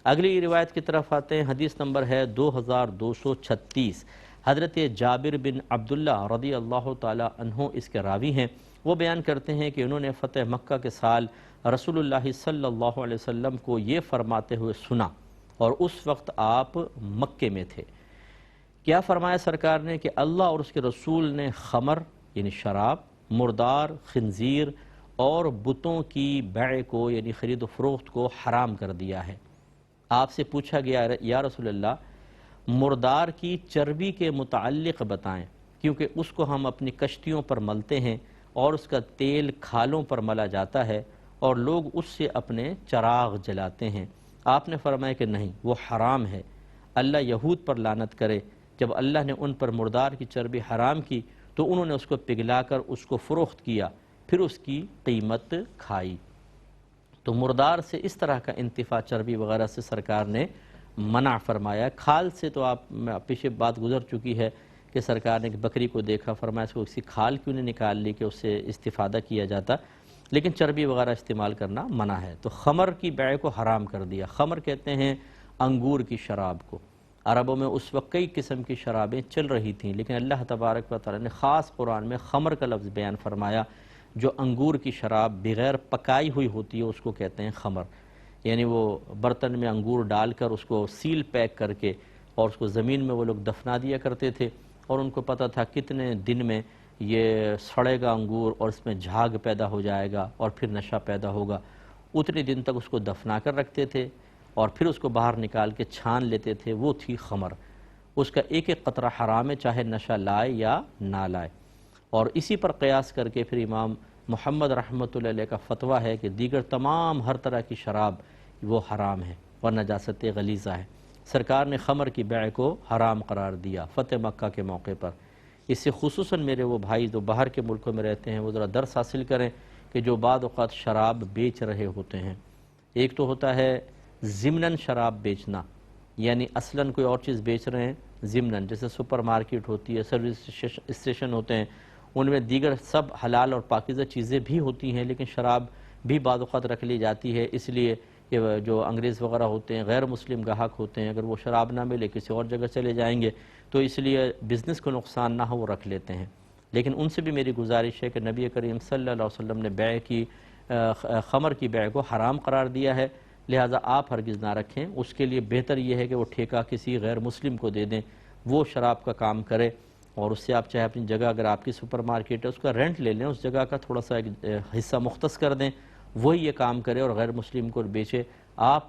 اگلی روایت کی طرف آتے ہیں، حدیث نمبر ہے 2236۔ حضرت جابر بن عبداللہ رضی اللہ تعالی عنہ اس کے راوی ہیں۔ وہ بیان کرتے ہیں کہ انہوں نے فتح مکہ کے سال رسول اللہ صلی اللہ علیہ وسلم کو یہ فرماتے ہوئے سنا، اور اس وقت آپ مکے میں تھے۔ کیا فرمایا سرکار نے کہ اللہ اور اس کے رسول نے خمر یعنی شراب، مردار، خنزیر اور بتوں کی بیع کو یعنی خرید و فروخت کو حرام کر دیا ہے۔ آپ سے پوچھا گیا یا رسول اللہ مردار کی چربی کے متعلق بتائیں، کیونکہ اس کو ہم اپنی کشتیوں پر ملتے ہیں اور اس کا تیل کھالوں پر ملا جاتا ہے اور لوگ اس سے اپنے چراغ جلاتے ہیں۔ آپ نے فرمایا کہ نہیں، وہ حرام ہے، اللہ یہود پر لعنت کرے۔ جب اللہ نے ان پر مردار کی چربی حرام کی تو انہوں نے اس کو پگھلا کر اس کو فروخت کیا، پھر اس کی قیمت کھائی۔ تو مردار سے اس طرح کا انتفاع چربی وغیرہ سے سرکار نے منع فرمایا۔ کھال سے تو آپ پیچھے بات گزر چکی ہے کہ سرکار نے بکری کو دیکھا، فرمایا اس کو کسی کھال کیوں نہیں نکال لی کہ اس سے استفادہ کیا جاتا، لیکن چربی وغیرہ استعمال کرنا منع ہے۔ تو خمر کی بیع کو حرام کر دیا۔ خمر کہتے ہیں انگور کی شراب کو۔ عربوں میں اس وقت کئی قسم کی شرابیں چل رہی تھیں، لیکن اللہ تبارک و تعالی نے خاص قرآن میں خمر کا لفظ بیان فرمایا۔ جو انگور کی شراب بغیر پکائی ہوئی ہوتی ہے اس کو کہتے ہیں خمر، یعنی وہ برتن میں انگور ڈال کر اس کو سیل پیک کر کے اور اس کو زمین میں وہ لوگ دفنا دیا کرتے تھے، اور ان کو پتہ تھا کتنے دن میں یہ سڑے گا انگور اور اس میں جھاگ پیدا ہو جائے گا اور پھر نشہ پیدا ہوگا۔ اتنے دن تک اس کو دفنا کر رکھتے تھے اور پھر اس کو باہر نکال کے چھان لیتے تھے، وہ تھی خمر۔ اس کا ایک ایک قطرہ حرام ہے، چاہے نشہ لائے یا نہ لائے۔ اور اسی پر قیاس کر کے پھر امام محمد رحمۃ اللہ علیہ کا فتویٰ ہے کہ دیگر تمام ہر طرح کی شراب وہ حرام ہے اور نجاست غلیظہ ہے۔ سرکار نے خمر کی بیع کو حرام قرار دیا فتح مکہ کے موقع پر۔ اس سے خصوصاً میرے وہ بھائی جو باہر کے ملکوں میں رہتے ہیں وہ ذرا درس حاصل کریں کہ جو بعض اوقات شراب بیچ رہے ہوتے ہیں۔ ایک تو ہوتا ہے ضمناً شراب بیچنا، یعنی اصلاً کوئی اور چیز بیچ رہے ہیں ضمناً، جیسے سپر مارکیٹ ہوتی ہے، سروس اسٹیشن ہوتے ہیں، ان میں دیگر سب حلال اور پاکیزہ چیزیں بھی ہوتی ہیں، لیکن شراب بھی بعض اوقات رکھ لی جاتی ہے، اس لیے کہ جو انگریز وغیرہ ہوتے ہیں، غیر مسلم گاہک ہوتے ہیں، اگر وہ شراب نہ ملے کسی اور جگہ چلے جائیں گے تو اس لیے بزنس کو نقصان نہ ہو وہ رکھ لیتے ہیں۔ لیکن ان سے بھی میری گزارش ہے کہ نبی کریم صلی اللہ علیہ وسلم نے بیع کی خمر کی بیع کو حرام قرار دیا ہے، لہٰذا آپ ہرگز نہ رکھیں۔ اس کے لیے بہتر یہ ہے کہ وہ ٹھیکہ کسی غیر مسلم کو دے دیں، وہ شراب کا کام کرے، اور اس سے آپ چاہے اپنی جگہ اگر آپ کی سپر مارکیٹ ہے اس کا رینٹ لے لیں، اس جگہ کا تھوڑا سا ایک حصہ مختص کر دیں، وہی یہ کام کرے اور غیر مسلم کو بیچے، آپ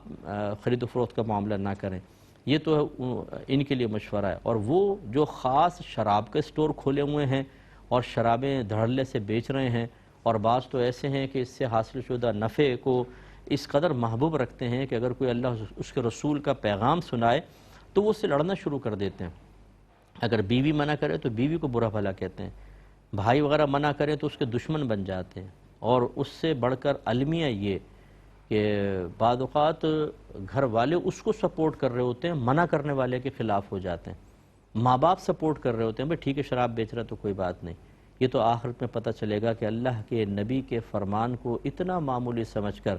خرید و فروخت کا معاملہ نہ کریں۔ یہ تو ان کے لیے مشورہ ہے۔ اور وہ جو خاص شراب کے سٹور کھولے ہوئے ہیں اور شرابیں دھڑلے سے بیچ رہے ہیں، اور بعض تو ایسے ہیں کہ اس سے حاصل شدہ نفع کو اس قدر محبوب رکھتے ہیں کہ اگر کوئی اللہ اس کے رسول کا پیغام سنائے تو وہ اس سے لڑنا شروع کر دیتے ہیں۔ اگر بیوی منع کرے تو بیوی کو برا بھلا کہتے ہیں، بھائی وغیرہ منع کرے تو اس کے دشمن بن جاتے ہیں۔ اور اس سے بڑھ کر المیہ یہ کہ بعض اوقات گھر والے اس کو سپورٹ کر رہے ہوتے ہیں، منع کرنے والے کے خلاف ہو جاتے ہیں۔ ماں باپ سپورٹ کر رہے ہوتے ہیں، بھئی ٹھیک ہے شراب بیچ رہا تو کوئی بات نہیں۔ یہ تو آخرت میں پتہ چلے گا کہ اللہ کے نبی کے فرمان کو اتنا معمولی سمجھ کر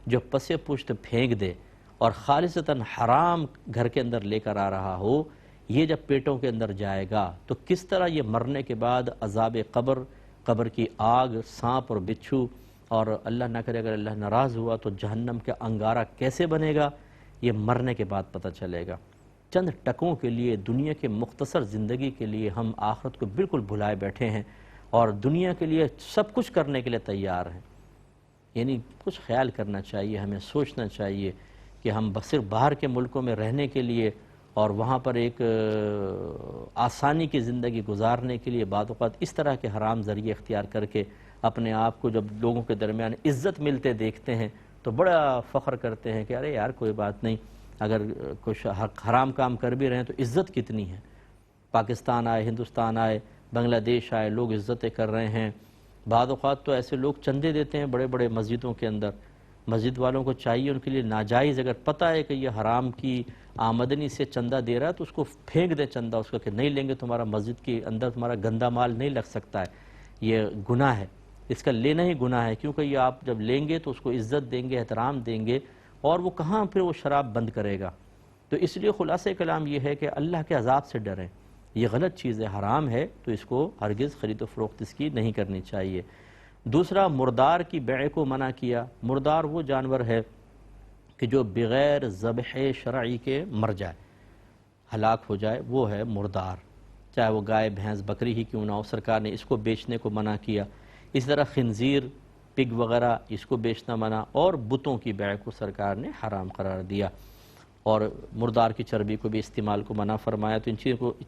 جو پس پشت پھینک دے اور خالصتاً حرام گھر کے اندر لے کر آ رہا ہو، یہ جب پیٹوں کے اندر جائے گا تو کس طرح یہ مرنے کے بعد عذاب قبر، قبر کی آگ، سانپ اور بچھو، اور اللہ نہ کرے اگر اللہ ناراض ہوا تو جہنم کا انگارہ کیسے بنے گا، یہ مرنے کے بعد پتہ چلے گا۔ چند ٹکوں کے لیے، دنیا کے مختصر زندگی کے لیے ہم آخرت کو بالکل بھلائے بیٹھے ہیں اور دنیا کے لیے سب کچھ کرنے کے لیے تیار ہیں۔ یعنی کچھ خیال کرنا چاہیے، ہمیں سوچنا چاہیے کہ ہم صرف باہر کے ملکوں میں رہنے کے لیے اور وہاں پر ایک آسانی کی زندگی گزارنے کے لیے بعض اوقات اس طرح کے حرام ذریعے اختیار کر کے اپنے آپ کو جب لوگوں کے درمیان عزت ملتے دیکھتے ہیں تو بڑا فخر کرتے ہیں کہ ارے یار کوئی بات نہیں، اگر کچھ حرام کام کر بھی رہے ہیں تو عزت کتنی ہے۔ پاکستان آئے، ہندوستان آئے، بنگلہ دیش آئے، لوگ عزتیں کر رہے ہیں۔ بعض اوقات تو ایسے لوگ چندے دیتے ہیں بڑے بڑے مسجدوں کے اندر، مسجد والوں کو چاہیے ان کے لیے ناجائز، اگر پتہ ہے کہ یہ حرام کی آمدنی سے چندہ دے رہا ہے تو اس کو پھینک دے چندہ، اس کو کہ نہیں لیں گے، تمہارا مسجد کے اندر تمہارا گندا مال نہیں لگ سکتا ہے، یہ گناہ ہے، اس کا لینا ہی گناہ ہے، کیونکہ یہ آپ جب لیں گے تو اس کو عزت دیں گے، احترام دیں گے اور وہ کہاں پھر وہ شراب بند کرے گا؟ تو اس لیے خلاصہ کلام یہ ہے کہ اللہ کے عذاب سے ڈریں. یہ غلط چیز ہے، حرام ہے، تو اس کو ہرگز خرید و فروخت اس کی نہیں کرنی چاہیے. دوسرا، مردار کی بیع کو منع کیا. مردار وہ جانور ہے کہ جو بغیر ذبح شرعی کے مر جائے، ہلاک ہو جائے، وہ ہے مردار، چاہے وہ گائے بھینس بکری ہی کیوں نہ ہو. سرکار نے اس کو بیچنے کو منع کیا. اس طرح خنزیر، پگ وغیرہ، اس کو بیچنا منع، اور بتوں کی بیع کو سرکار نے حرام قرار دیا، اور مردار کی چربی کو بھی استعمال کو منع فرمایا. تو ان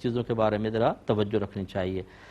چیزوں کے بارے میں ذرا توجہ رکھنی چاہیے.